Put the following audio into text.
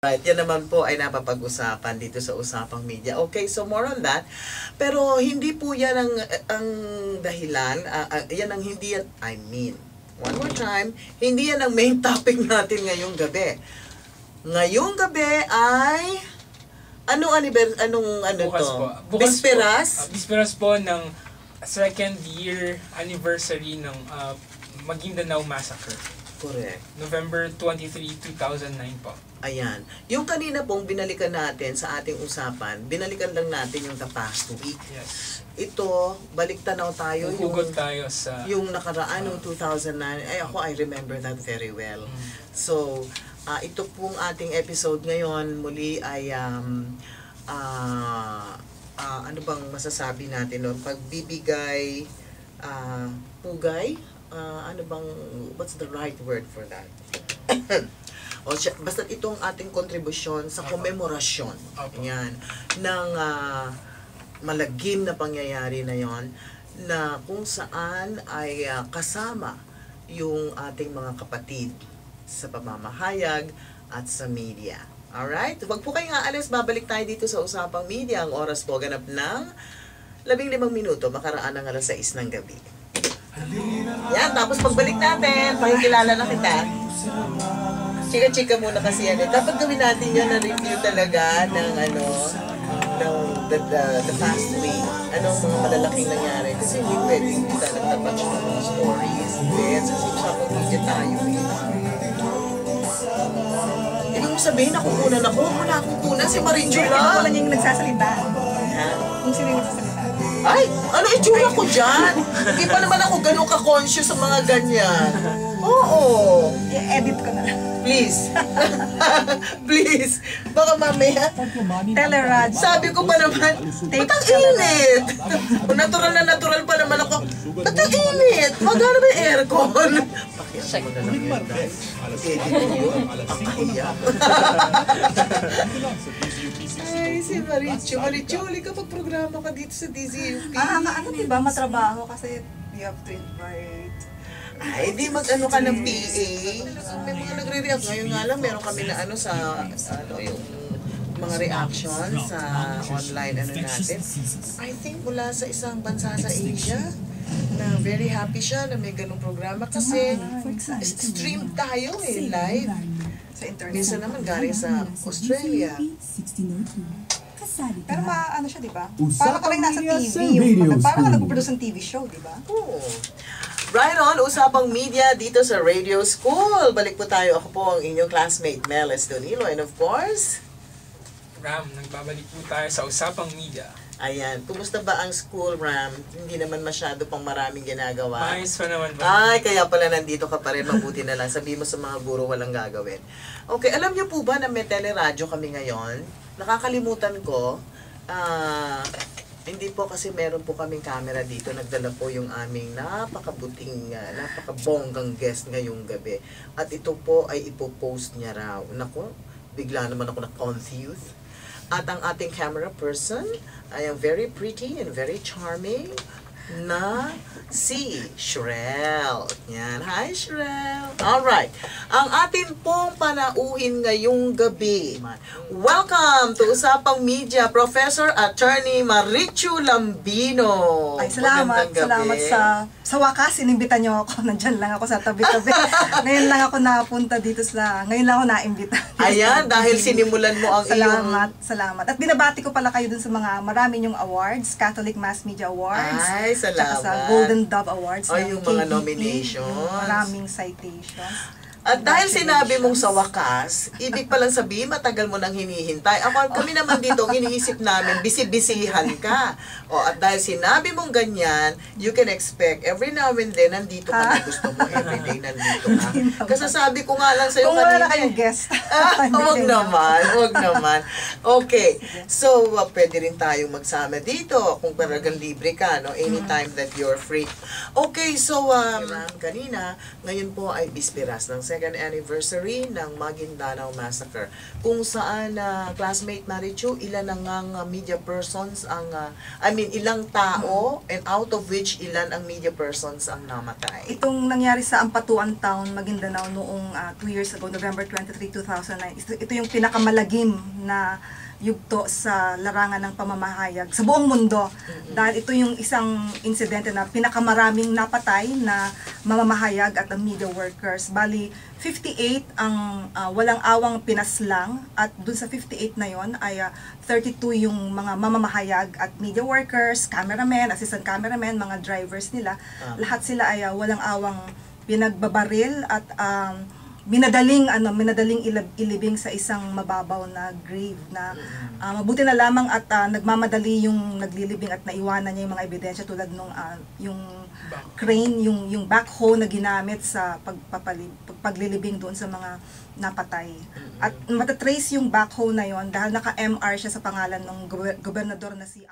Right, yan naman po ay napapag-usapan dito sa Usapang Media. Okay, so more on that. Pero hindi po yan ang dahilan. Yan ang hindi yan, one more time, hindi yan ang main topic natin ngayong gabi. Ngayong gabi ay, Bukas to? po. Bisperas? Bisperas po ng second year anniversary ng Maguindanao Massacre. Correct. November 23, 2009 po. Ayan. Yung kanina pong binalikan natin sa ating usapan, binalikan lang natin yung the past week. Yes. Ito, balik tanaw tayo. Hugot tayo sa... Yung nakaraan, yung 2009. Ay, I remember that very well. So, ito pong ating episode ngayon, muli ay, ano bang masasabi natin nun? Pagbibigay, pugay? What's the right word for that? Basta itong ating kontribusyon sa komemorasyon yan, ng malagim na pangyayari na yon, na kung saan ay kasama yung ating mga kapatid sa pamamahayag at sa media. Alright? Huwag po kayong aalis, babalik tayo dito sa Usapang Media. Ang oras po ganap ng 15 minuto, makaraan ng alas 6 ng gabi. Yan, tapos pagbalik natin, pakikilala na kita. Chika-chika muna kasi yan. Dapat gawin natin yun na review talaga ng the past week. Anong mga malalaking nangyari. Kasi hindi pwedeng hindi tayo nagtapat ng mga stories. Events. Kasi usapang media tayo. Ibig mo sabihin, nakukunan ako. Wala kukunan si Marijula. Ako lang yung nagsasalita. Ha? Kung sino yung nagsasalita. Ay! Ano itsura ko dyan? Hindi pa naman ako ganun ka-conscious sa mga ganyan. Oo. I-edit ko na. Please. Please. Baka mamaya. Telerad. Sabi ko pa naman, ba't ang init? Kung natural pa naman ako, ba't ang init? Magkano ba yung aircon? Pakiyan mo na lang yun, guys. Edit ko yun. Ang kahiya. Ay, si Marichu. Marichu, huli ka pag-programa ka dito sa DZUP. Ano diba? Matrabaho kasi you have to invite. Ay, di mag-ano ka ng PA. May mga nagre-react. Ngayon nga lang, meron kami na yung mga reaction sa online natin. I think mula sa isang bansa sa Asia, na very happy siya na may ganung programa kasi stream tayo live. Sa internet. Minsan naman galing sa Australia. Pero ano siya, di ba? Parang ka rin nasa TV. Parang ka nag-produce ng TV show, di ba? Oo. Right on, Usapang Media dito sa Radio School. Balik po tayo. Ako po ang inyong classmate, Mel Estonilo. And of course, Ram, nagbabalik po tayo sa Usapang Media. Ayan. Kumusta ba ang school, Ram? Hindi naman masyado pang maraming ginagawa. Maayos pa naman ba? Ay, kaya pala nandito ka pa rin. Mabuti na lang. Sabi mo sa mga guro walang gagawin. Okay, alam niyo po ba na may teleradyo kami ngayon? Nakakalimutan ko. Hindi po kasi meron po kaming camera dito. Nagdala po yung aming napakabonggang guest ngayong gabi. At ito po ay ipopost niya raw. Naku, bigla naman ako na-confused. At ang ating camera person ay ang very pretty and very charming na si Shrel. Yan. Hi, Shrel. Alright. Ang atin pong panauhin ngayong gabi. Welcome to Usapang Media, Professor Attorney Marichu Lambino. Ay, salamat. Salamat sa wakas, inimbita niyo ako. Nandyan lang ako sa tabi-tabi. Ngayon lang ako napunta dito ngayon lang ako naimbita. Ayan, dahil sinimulan mo ang Salamat. At binabati ko pala kayo dun sa mga marami niyong awards, Catholic Mass Media Awards. Ay, salamat. Tsaka sa Golden Dove Awards. Yung mga nominations. Maraming citations. At dahil sinabi mong sa wakas, ibig palang sabihin, matagal mo nang hinihintay. Kami naman dito, iniisip namin, bisi-bisihan ka. At dahil sinabi mong ganyan, you can expect, every now and then, nandito ka na gusto mo, everyday nandito ka. Kasi sabi ko nga lang sa'yo kanina. Kung wala na kayong guest. Huwag naman. Okay, so pwede rin tayong magsama dito kung talagang libre ka, no? Anytime that you're free. Okay, so kanina, ngayon po ay bisperas ng second anniversary ng Maguindanao Massacre. Kung saan, classmate Marichu, ilan ang media persons ang, ilang tao, and out of which ilan ang media persons ang namatay. Itong nangyari sa Ampatuan Town, Maguindanao noong 2 years ago, November 23, 2009. Ito yung pinakamalagim na yugto sa larangan ng pamamahayag sa buong mundo. Dahil ito yung isang insidente na pinakamaraming napatay na mamamahayag at ang media workers. Bali, 58 ang walang awang pinaslang at dun sa 58 na yon ay 32 yung mga mamamahayag at media workers, cameramen, assistant cameramen, mga drivers nila. Lahat sila ay walang awang pinagbabaril at minadaling ilibing sa isang mababaw na grave na mabuti na lamang at nagmamadali yung naglilibing at naiwanan niya yung mga ebidensya tulad nung yung crane, yung backhoe na ginamit sa paglilibing doon sa mga napatay. At matatrace yung backhoe na yon dahil naka-MR siya sa pangalan ng gobernador na si